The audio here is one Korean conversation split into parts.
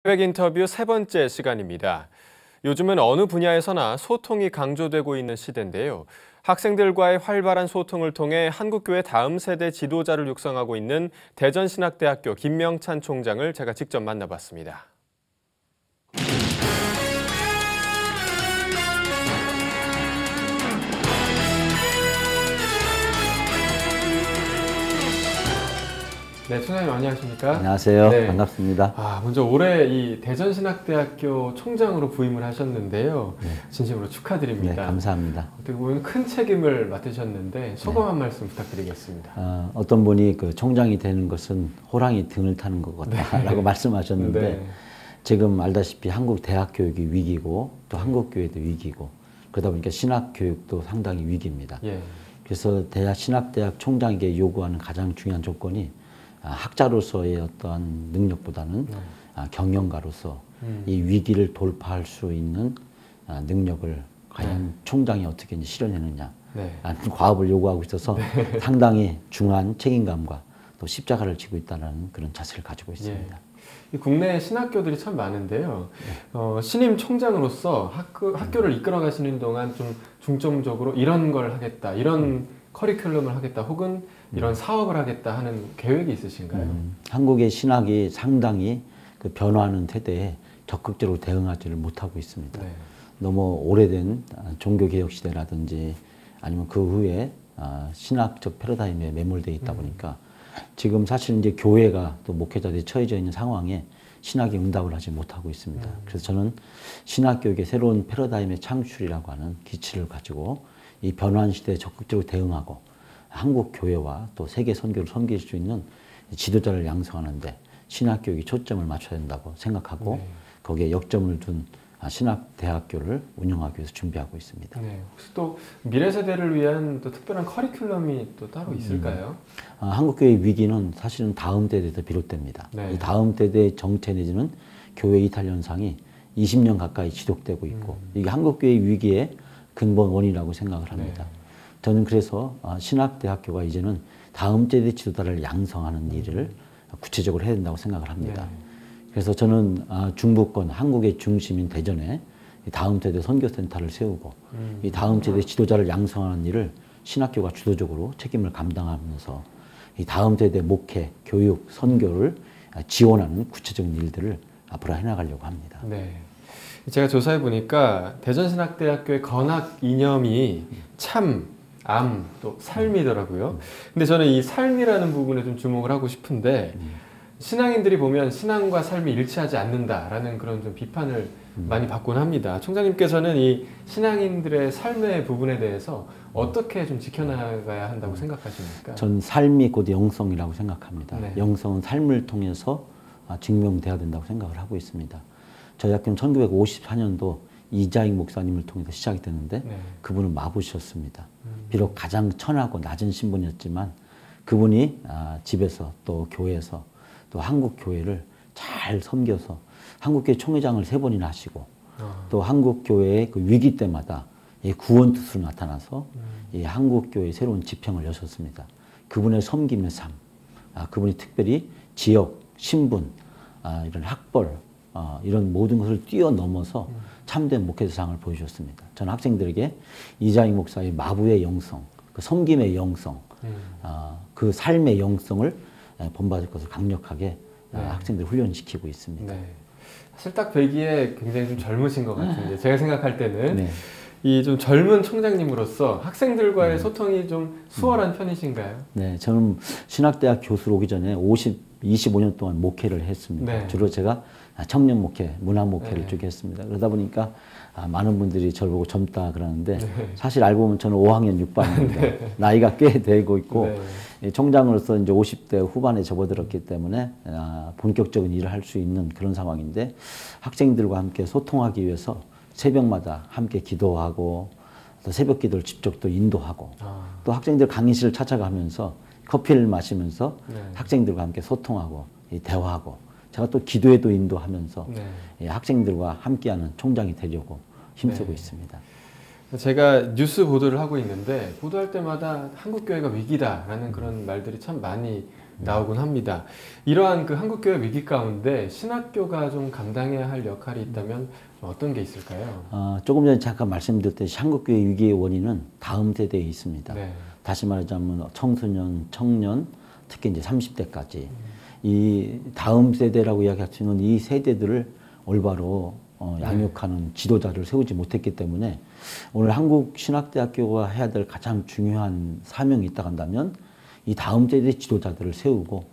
기획 인터뷰 세 번째 시간입니다. 요즘은 어느 분야에서나 소통이 강조되고 있는 시대인데요. 학생들과의 활발한 소통을 통해 한국교회 다음 세대 지도자를 육성하고 있는 대전신학대학교 김명찬 총장을 제가 직접 만나봤습니다. 네, 총장님 안녕하십니까? 안녕하세요. 네. 반갑습니다. 먼저 올해 이 대전신학대학교 총장으로 부임을 하셨는데요. 네. 진심으로 축하드립니다. 네, 감사합니다. 어떻게 보면 큰 책임을 맡으셨는데 소감 한 말씀 부탁드리겠습니다. 어떤 분이 그 총장이 되는 것은 호랑이 등을 타는 것 같다라고 말씀하셨는데 네. 지금 알다시피 한국 대학 교육이 위기고 또 한국 교회도 위기고 그러다 보니까 신학 교육도 상당히 위기입니다. 예. 그래서 신학대학 총장에게 요구하는 가장 중요한 조건이 학자로서의 어떠한 능력보다는 경영가로서 이 위기를 돌파할 수 있는 능력을 과연 총장이 어떻게 실현해내느냐 라는 과업을 요구하고 있어서 상당히 중한 책임감과 또 십자가를 지고 있다는 그런 자세를 가지고 있습니다. 이 국내 신학교들이 참 많은데요. 신임 총장으로서 학교를 이끌어 가시는 동안 좀 중점적으로 이런 걸 하겠다, 이런 커리큘럼을 하겠다, 혹은 이런 사업을 하겠다 하는 계획이 있으신가요? 한국의 신학이 상당히 그 변화하는 세대에 적극적으로 대응하지를 못하고 있습니다. 네. 너무 오래된 종교개혁 시대라든지 아니면 그 후에 신학적 패러다임에 매몰되어 있다 보니까 지금 사실 이제 교회가 또 목회자들이 처해져 있는 상황에 신학이 응답을 하지 못하고 있습니다. 그래서 저는 신학교육의 새로운 패러다임의 창출이라고 하는 기치를 가지고 이 변화한 시대에 적극적으로 대응하고 한국 교회와 또 세계 선교를 섬길 수 있는 지도자를 양성하는데 신학교육이 초점을 맞춰야 된다고 생각하고 거기에 역점을 둔 신학대학교를 운영하기 위해서 준비하고 있습니다. 네. 혹시 또 미래 세대를 위한 또 특별한 커리큘럼이 또 따로 있을까요? 한국교회의 위기는 사실은 다음 세대에서 비롯됩니다. 네. 이 다음 세대의 정체 내지는 교회 이탈 현상이 20년 가까이 지속되고 있고 이게 한국교회의 위기의 근본 원인이라고 생각을 합니다. 저는 그래서 신학대학교가 이제는 다음 세대 지도자를 양성하는 일을 구체적으로 해야 된다고 생각을 합니다. 그래서 저는 중부권 한국의 중심인 대전에 다음 세대 선교센터를 세우고 이 다음 세대 지도자를 양성하는 일을 신학교가 주도적으로 책임을 감당하면서 이 다음 세대 목회, 교육, 선교를 지원하는 구체적인 일들을 앞으로 해나가려고 합니다. 네. 제가 조사해 보니까 대전신학대학교의 건학 이념이 참, 암, 또 삶이더라고요. 근데 저는 이 삶이라는 부분에 좀 주목을 하고 싶은데 신앙인들이 보면 신앙과 삶이 일치하지 않는다라는 그런 좀 비판을 많이 받곤 합니다. 총장님께서는 이 신앙인들의 삶의 부분에 대해서 어떻게 좀 지켜나가야 한다고 생각하십니까? 전 삶이 곧 영성이라고 생각합니다. 네. 영성은 삶을 통해서 증명돼야 된다고 생각을 하고 있습니다. 저희 학교는 1954년도 이자익 목사님을 통해서 시작이 됐는데 그분은 마부셨습니다. 비록 가장 천하고 낮은 신분이었지만 그분이 집에서 또 교회에서 또 한국 교회를 잘 섬겨서 한국교회 총회장을 3번이나 하시고 또 한국 교회의 그 위기 때마다 이 구원 뜻으로 나타나서 이 한국 교회의 새로운 지평을 여셨습니다. 그분의 섬김의 삶, 그분이 특별히 지역, 신분, 이런 학벌, 이런 모든 것을 뛰어넘어서 참된 목회자상을 보여주셨습니다. 저는 학생들에게 이자익 목사의 마부의 영성, 그 섬김의 영성, 그 삶의 영성을 본받을 것을 강력하게 학생들을 훈련시키고 있습니다. 네. 사실 딱 뵈기에 굉장히 좀 젊으신 것 같은데 제가 생각할 때는 이 좀 젊은 총장님으로서 학생들과의 소통이 좀 수월한 편이신가요? 네, 저는 신학대학 교수로 오기 전에 25년 동안 목회를 했습니다. 주로 제가 청년 목회, 문화 목회를 쭉 했습니다. 그러다 보니까 많은 분들이 저를 보고 젊다 그러는데 사실 알고 보면 저는 5학년 6반입니다. 나이가 꽤 되고 있고 총장으로서 이제 50대 후반에 접어들었기 때문에 본격적인 일을 할 수 있는 그런 상황인데 학생들과 함께 소통하기 위해서 새벽마다 함께 기도하고 또 새벽 기도를 직접 또 인도하고 또 학생들 강의실을 찾아가면서 커피를 마시면서 학생들과 함께 소통하고 대화하고 제가 또 기도에도 인도하면서 학생들과 함께하는 총장이 되려고 힘쓰고 있습니다. 제가 뉴스 보도를 하고 있는데 보도할 때마다 한국교회가 위기다라는 그런 말들이 참 많이 나오곤 합니다. 이러한 그 한국교회 위기 가운데 신학교가 좀 감당해야 할 역할이 있다면 어떤 게 있을까요? 조금 전에 잠깐 말씀드렸듯이 한국교회 위기의 원인은 다음 세대에 있습니다. 네. 다시 말하자면 청소년, 청년, 특히 이제 30대까지 이 다음 세대라고 이야기할 수 있는 이 세대들을 올바로 양육하는 지도자를 세우지 못했기 때문에 오늘 한국신학대학교가 해야 될 가장 중요한 사명이 있다 한다면 이 다음 세대 지도자들을 세우고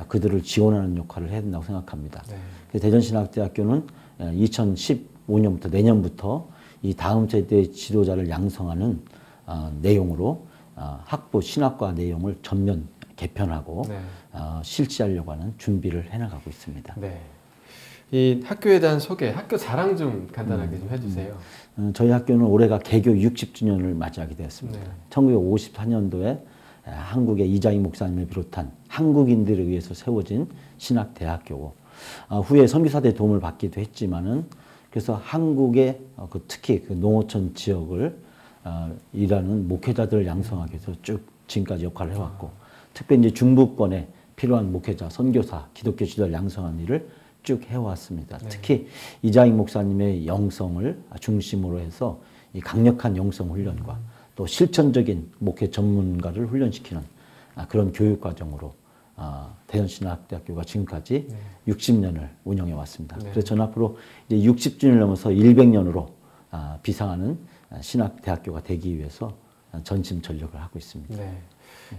그들을 지원하는 역할을 해야 된다고 생각합니다. 그래서 대전신학대학교는 2015년부터 내년부터 이 다음 세대 지도자를 양성하는 내용으로 학부 신학과 내용을 전면 개편하고 실시하려고 하는 준비를 해나가고 있습니다. 네. 이 학교에 대한 소개, 학교 자랑 좀 간단하게 좀 해주세요. 저희 학교는 올해가 개교 60주년을 맞이하게 되었습니다. 1954년도에 한국의 이장희 목사님을 비롯한 한국인들에 의해서 세워진 신학대학교고 후에 선교사들의 도움을 받기도 했지만은 그래서 한국의 특히 그 농어촌 지역을 일하는 목회자들을 양성하기 위해서 쭉 지금까지 역할을 해왔고 특별히 이제 중부권에 필요한 목회자, 선교사, 기독교 지도자를 양성하는 일을 쭉 해왔습니다. 특히 이장희 목사님의 영성을 중심으로 해서 이 강력한 영성 훈련과 또 실천적인 목회 전문가를 훈련시키는 그런 교육 과정으로 대전신학대학교가 지금까지 60년을 운영해 왔습니다. 그래서 저는 앞으로 이제 60주년을 넘어서 100년으로 비상하는 신학대학교가 되기 위해서 전심전력을 하고 있습니다. 네.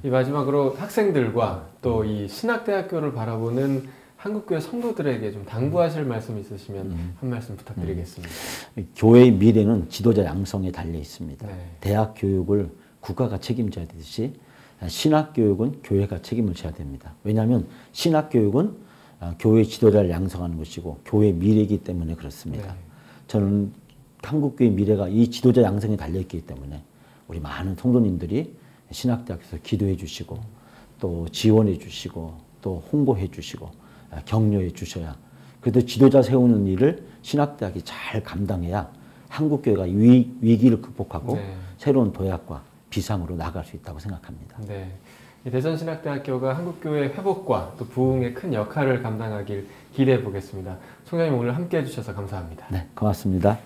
이 마지막으로 학생들과 또 이 신학대학교를 바라보는 한국교회 성도들에게 좀 당부하실 말씀 있으시면 한 말씀 부탁드리겠습니다. 교회의 미래는 지도자 양성에 달려 있습니다. 네. 대학 교육을 국가가 책임져야 되듯이 신학 교육은 교회가 책임을 져야 됩니다. 왜냐하면 신학 교육은 교회 지도자를 양성하는 것이고 교회의 미래이기 때문에 그렇습니다. 저는 한국교회의 미래가 이 지도자 양성에 달려 있기 때문에 우리 많은 성도님들이 신학대학에서 기도해 주시고 또 지원해 주시고 또 홍보해 주시고 격려해 주셔야 그래도 지도자 세우는 일을 신학대학이 잘 감당해야 한국교회가 위기를 극복하고 새로운 도약과 비상으로 나아갈 수 있다고 생각합니다. 네. 대전신학대학교가 한국교회 회복과 또 부흥의 큰 역할을 감당하길 기대해 보겠습니다. 총장님 오늘 함께 해주셔서 감사합니다. 네, 고맙습니다.